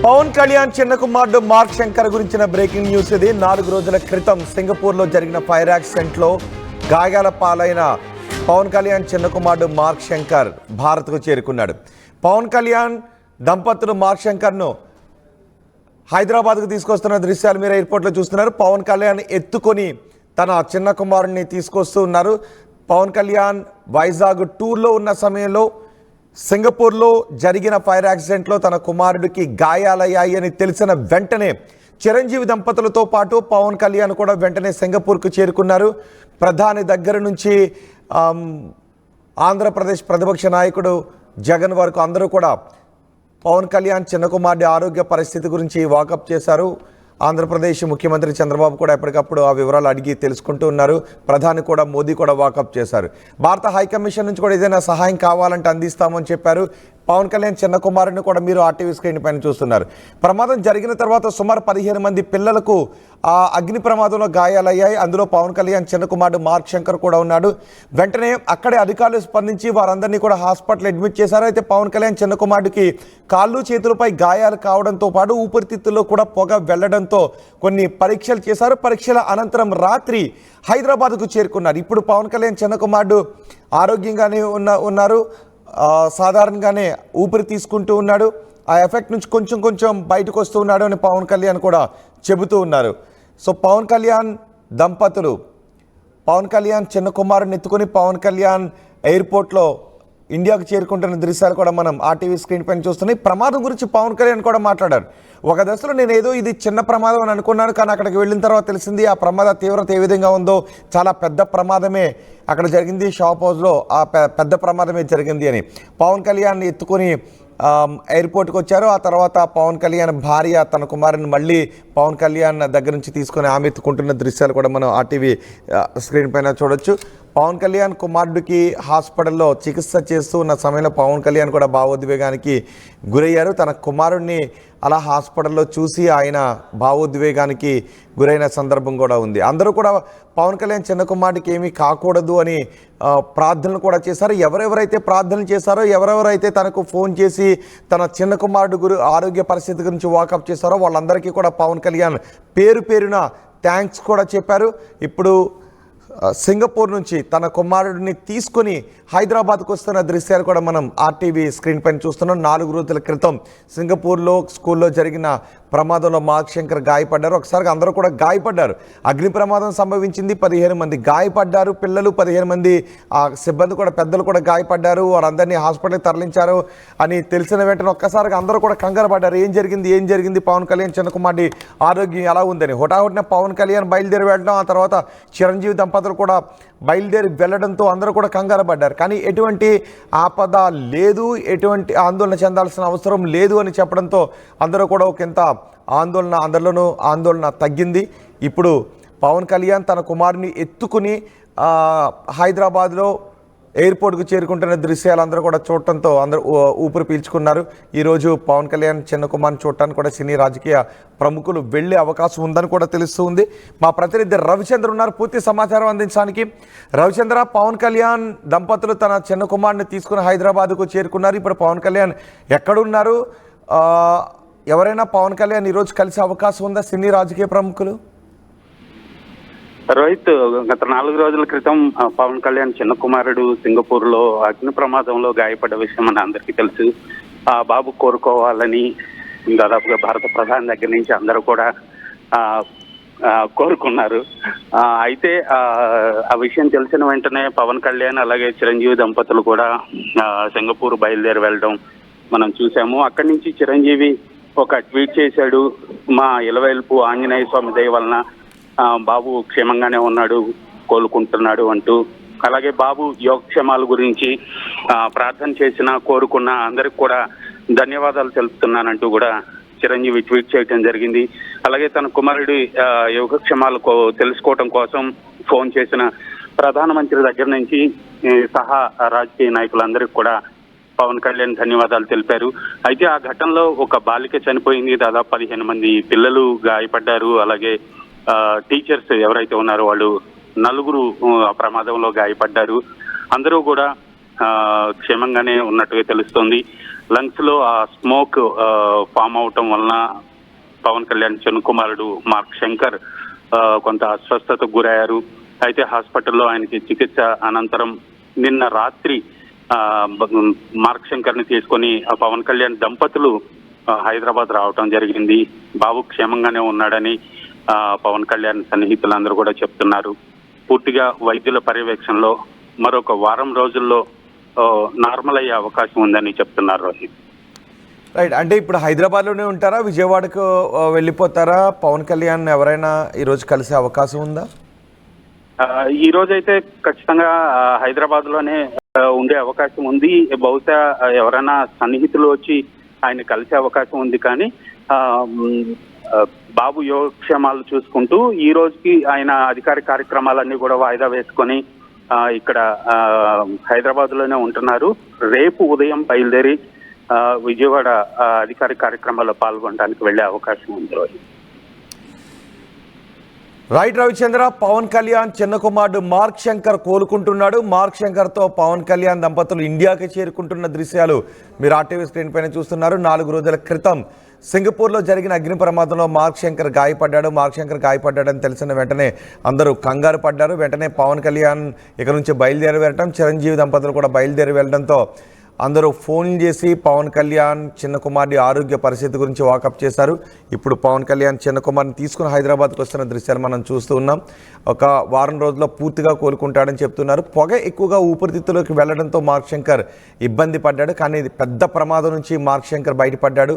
పవన్ కళ్యాణ్ చిన్న కుమారుడు మార్క్ శంకర్ గురించిన బ్రేకింగ్ న్యూస్ ఇది. 4 రోజుల క్రితం సింగపూర్లో జరిగిన ఫైర్ యాక్సిడెంట్లో గాయాల పాలైన పవన్ కళ్యాణ్ చిన్న కుమారుడు మార్క్ శంకర్ భారత్కు చేరుకున్నాడు. పవన్ కళ్యాణ్ దంపతులు మార్క్ శంకర్ను హైదరాబాద్కు తీసుకొస్తున్న దృశ్యాలు మీరు ఎయిర్పోర్ట్లో చూస్తున్నారు. పవన్ కళ్యాణ్ ఎత్తుకొని తన చిన్న కుమారుడిని తీసుకొస్తూ ఉన్నారు. పవన్ కళ్యాణ్ వైజాగ్ టూర్లో ఉన్న సమయంలో సింగపూర్లో జరిగిన ఫైర్ యాక్సిడెంట్లో తన కుమారుడికి గాయాలయ్యాయి అని తెలిసిన వెంటనే చిరంజీవి దంపతులతో పాటు పవన్ కళ్యాణ్ కూడా వెంటనే సింగపూర్కు చేరుకున్నారు. ప్రధాని దగ్గర నుంచి ఆంధ్రప్రదేశ్ ప్రతిపక్ష నాయకుడు జగన్ వరకు అందరూ కూడా పవన్ కళ్యాణ్ చిన్న కుమారుడి ఆరోగ్య పరిస్థితి గురించి వాకప్ చేశారు. ఆంధ్రప్రదేశ్ ముఖ్యమంత్రి చంద్రబాబు కూడా ఎప్పటికప్పుడు ఆ వివరాలు అడిగి తెలుసుకుంటూ ఉన్నారు. ప్రధాని కూడా మోదీ కూడా వాకప్ చేశారు. భారత హైకమిషన్ నుంచి కూడా ఏదైనా సహాయం కావాలంటే అందిస్తామని చెప్పారు. పవన్ కళ్యాణ్ చిన్న కుమారుడిని కూడా మీరు ఆర్టీవీ స్క్రీన్ పైన చూస్తున్నారు. ప్రమాదం జరిగిన తర్వాత సుమారు 15 మంది పిల్లలకు ఆ అగ్ని ప్రమాదంలో గాయాలయ్యాయి. అందులో పవన్ కళ్యాణ్ చిన్న కుమారుడు మార్క్ శంకర్ కూడా ఉన్నాడు. వెంటనే అక్కడే అధికారులు స్పందించి వారందరినీ కూడా హాస్పిటల్ అడ్మిట్ చేశారు. అయితే పవన్ కళ్యాణ్ చిన్న కుమారుడికి కాళ్ళు చేతులపై గాయాలు కావడంతో పాటు ఊపిరితిత్తుల్లో కూడా పొగ వెళ్లడంతో కొన్ని పరీక్షలు చేశారు. పరీక్షల అనంతరం రాత్రి హైదరాబాద్కు చేరుకున్నారు. ఇప్పుడు పవన్ కళ్యాణ్ చిన్న కుమారుడు ఆరోగ్యంగానే ఉన్నారు. సాధారణంగానే ఊపిరి తీసుకుంటూ ఉన్నాడు. ఆ ఎఫెక్ట్ నుంచి కొంచెం బయటకు వస్తూ ఉన్నాడు అని పవన్ కళ్యాణ్ కూడా చెబుతూ ఉన్నారు. సో పవన్ కళ్యాణ్ దంపతులు పవన్ కళ్యాణ్ చిన్న కుమారుని ఎత్తుకొని పవన్ కళ్యాణ్ ఎయిర్పోర్ట్లో ఇండియాకు చేరుకుంటున్న దృశ్యాలు కూడా మనం ఆర్టీవీ స్క్రీన్ పైన చూస్తున్నాయి. ప్రమాదం గురించి పవన్ కళ్యాణ్ కూడా మాట్లాడారు. ఒక దశలో నేను ఏదో ఇది చిన్న ప్రమాదం అని అనుకున్నాను, కానీ అక్కడికి వెళ్ళిన తర్వాత తెలిసింది ఆ ప్రమాద తీవ్రత ఏ విధంగా ఉందో. చాలా పెద్ద ప్రమాదమే అక్కడ జరిగింది. షాప్ హౌస్లో ఆ పెద్ద ప్రమాదమే జరిగింది అని పవన్ కళ్యాణ్ ఎత్తుకొని ఎయిర్పోర్ట్కి వచ్చారు. ఆ తర్వాత పవన్ కళ్యాణ్ భార్య తన కుమారుని మళ్ళీ పవన్ కళ్యాణ్ దగ్గర నుంచి తీసుకొని ఆమె ఎత్తుకుంటున్న దృశ్యాలు కూడా మనం ఆర్టీవీ స్క్రీన్ పైన చూడొచ్చు. పవన్ కళ్యాణ్ కుమారుడికి హాస్పిటల్లో చికిత్స చేస్తూ ఉన్న సమయంలో పవన్ కళ్యాణ్ కూడా భావోద్వేగానికి గురయ్యారు. తన కుమారుడిని అలా హాస్పిటల్లో చూసి ఆయన భావోద్వేగానికి గురైన సందర్భం కూడా ఉంది. అందరూ కూడా పవన్ కళ్యాణ్ చిన్న కుమారుడికి ఏమీ కాకూడదు అని ప్రార్థనలు కూడా చేశారు. ఎవరెవరైతే ప్రార్థనలు చేశారో, ఎవరెవరైతే తనకు ఫోన్ చేసి తన చిన్న కుమారుడు ఆరోగ్య పరిస్థితి గురించి వాకప్ చేశారో వాళ్ళందరికీ కూడా పవన్ కళ్యాణ్ పేరున థ్యాంక్స్ కూడా చెప్పారు. ఇప్పుడు సింగపూర్ నుంచి తన కుమారుడిని తీసుకొని హైదరాబాద్కు వస్తున్న దృశ్యాలు కూడా మనం ఆర్టీవీ స్క్రీన్ పైన చూస్తున్నాం. 4 రోజుల క్రితం సింగపూర్లో స్కూల్లో జరిగిన ప్రమాదంలో మార్క్ శంకర్ గాయపడ్డారు. ఒకసారిగా అందరూ కూడా గాయపడ్డారు. అగ్ని ప్రమాదం సంభవించింది. 15 మంది గాయపడ్డారు. పిల్లలు 15 మంది సిబ్బంది కూడా పెద్దలు కూడా గాయపడ్డారు. వారందరినీ హాస్పిటల్కి తరలించారు అని తెలిసిన వెంటనే ఒక్కసారిగా అందరూ కూడా కంగారు పడ్డారు. ఏం జరిగింది పవన్ కళ్యాణ్ చిన్న కుమారుడి ఆరోగ్యం ఎలా ఉందని. హుటాహుటిన పవన్ కళ్యాణ్ బయలుదేరి వెళ్ళడం, ఆ తర్వాత చిరంజీవి దంపతులు కూడా బయలుదేరి వెళ్ళడంతో అందరూ కూడా కంగారు పడ్డారు. కానీ ఎటువంటి ఆపద లేదు, ఎటువంటి ఆందోళన చెందాల్సిన అవసరం లేదు అని చెప్పడంతో అందరూ కూడా ఒకంత అందరిలోనూ ఆందోళన తగ్గింది. ఇప్పుడు పవన్ కళ్యాణ్ తన కుమారుని ఎత్తుకుని హైదరాబాద్లో ఎయిర్పోర్ట్కు చేరుకుంటున్న దృశ్యాలు అందరూ కూడా చూడటంతో అందరూ ఊపిరి పీల్చుకున్నారు. ఈరోజు పవన్ కళ్యాణ్ చిన్న కుమార్ని చూడటానికి కూడా సినీ రాజకీయ ప్రముఖులు వెళ్లే అవకాశం ఉందని కూడా తెలుస్తుంది. మా ప్రతినిధి రవిచంద్ర ఉన్నారు పూర్తి సమాచారం అందించడానికి. రవిచంద్ర, పవన్ కళ్యాణ్ దంపతులు తన చిన్న కుమార్ని తీసుకుని హైదరాబాద్కు చేరుకున్నారు. ఇప్పుడు పవన్ కళ్యాణ్ ఎక్కడున్నారు? ఎవరైనా పవన్ కళ్యాణ్ ఈరోజు కలిసే అవకాశం ఉందా సినీ రాజకీయ ప్రముఖులు? రోహిత్, గత 4 రోజుల క్రితం పవన్ కళ్యాణ్ చిన్న కుమారుడు సింగపూర్ లో అగ్ని ప్రమాదంలో గాయపడ్డ విషయం మన అందరికీ తెలుసు. ఆ బాబు కోరుకోవాలని దాదాపుగా భారత ప్రధాని దగ్గర నుంచి అందరూ కూడా కోరుకున్నారు. అయితే ఆ విషయం తెలిసిన వెంటనే పవన్ కళ్యాణ్ అలాగే చిరంజీవి దంపతులు కూడా సింగపూర్ బయలుదేరి వెళ్ళడం మనం చూసాము. అక్కడి నుంచి చిరంజీవి ఒక ట్వీట్ చేశాడు. మా ఇలవేల్పు ఆంజనేయ స్వామి దయ వలన బాబు క్షేమంగానే ఉన్నాడు, కోలుకుంటున్నాడు అంటూ, అలాగే బాబు యోగక్షేమాల గురించి ప్రార్థన చేసిన కోరుకున్న అందరికి కూడా ధన్యవాదాలు తెలుపుతున్నానంటూ కూడా చిరంజీవి ట్వీట్ చేయడం జరిగింది. అలాగే తన కుమారుడి యోగక్షేమాలు తెలుసుకోవడం కోసం ఫోన్ చేసిన ప్రధానమంత్రి దగ్గర నుంచి సహా రాజకీయ నాయకులందరికీ కూడా పవన్ కళ్యాణ్ ధన్యవాదాలు తెలిపారు. అయితే ఆ ఘటనలో ఒక బాలిక చనిపోయింది. దాదాపు 15 మంది పిల్లలు గాయపడ్డారు. అలాగే టీచర్స్ ఎవరైతే ఉన్నారో వాళ్ళు 4 ఆ ప్రమాదంలో గాయపడ్డారు. అందరూ కూడా క్షేమంగానే ఉన్నట్టుగా తెలుస్తోంది. లంగ్స్ లో ఆ స్మోక్ ఫామ్ అవటం వలన పవన్ కళ్యాణ్ చిన్న కుమారుడు మార్క్ శంకర్ కొంత అస్వస్థతకు గురయ్యారు. అయితే హాస్పిటల్లో ఆయనకి చికిత్స అనంతరం నిన్న రాత్రి మార్క్ శంకర్ ని తీసుకొని పవన్ కళ్యాణ్ దంపతులు హైదరాబాద్ రావటం జరిగింది. బాబు క్షేమంగానే ఉన్నాడని పవన్ కళ్యాణ్ సన్నిహితులందరూ కూడా చెప్తున్నారు. పూర్తిగా వైద్యుల పర్యవేక్షణలో మరొక వారం రోజుల్లో నార్మల్ అయ్యే అవకాశం ఉందని చెప్తున్నారు రోహిత్. రైట్, అంటే ఇప్పుడు హైదరాబాద్లోనే ఉంటారా, విజయవాడకు వెళ్ళిపోతారా? పవన్ కళ్యాణ్ ఎవరైనా ఈరోజు కలిసే అవకాశం ఉందా? ఈ రోజైతే ఖచ్చితంగా హైదరాబాద్ లోనే ఉండే అవకాశం ఉంది. బహుశా ఎవరైనా సన్నిహితులు వచ్చి ఆయన కలిసే అవకాశం ఉంది. కానీ బాబు యోగక్షేమాలు చూసుకుంటూ ఈ రోజుకి ఆయన అధికారిక కార్యక్రమాలన్నీ కూడా వాయిదా వేసుకొని ఇక్కడ హైదరాబాద్ లోనే ఉంటున్నారు. రేపు ఉదయం బయలుదేరి విజయవాడ అధికారిక కార్యక్రమాల్లో పాల్గొనడానికి వెళ్లే అవకాశం ఉంది రోజు. రైట్ రవిచంద్ర, పవన్ కళ్యాణ్ చిన్న కుమారుడు మార్క్ శంకర్ కోలుకుంటున్నాడు. మార్క్ శంకర్తో పవన్ కళ్యాణ్ దంపతులు ఇండియాకి చేరుకుంటున్న దృశ్యాలు మీరు ఆర్టీవీ స్క్రీన్ పైన చూస్తున్నారు. 4 రోజుల క్రితం సింగపూర్లో జరిగిన అగ్ని ప్రమాదంలో మార్క్ శంకర్ గాయపడ్డాడని తెలిసిన వెంటనే అందరూ కంగారు పడ్డారు. వెంటనే పవన్ కళ్యాణ్ ఇక నుంచి బయలుదేరి వెళ్ళడం, చిరంజీవి దంపతులు కూడా బయలుదేరి వెళ్ళడంతో అందరూ ఫోన్ చేసి పవన్ కళ్యాణ్ చిన్న కుమారుడి ఆరోగ్య పరిస్థితి గురించి వాకప్ చేశారు. ఇప్పుడు పవన్ కళ్యాణ్ చిన్న కుమారుని తీసుకుని హైదరాబాద్కి వస్తున్న దృశ్యాలు మనం చూస్తూ ఉన్నాం. ఒక వారం రోజుల్లో పూర్తిగా కోలుకుంటాడని చెప్తున్నారు. పొగ ఎక్కువగా ఊపిరితిత్తులోకి వెళ్లడంతో మార్క్ శంకర్ ఇబ్బంది పడ్డాడు. కానీ ఇది పెద్ద ప్రమాదం నుంచి మార్క్ శంకర్ బయటపడ్డాడు.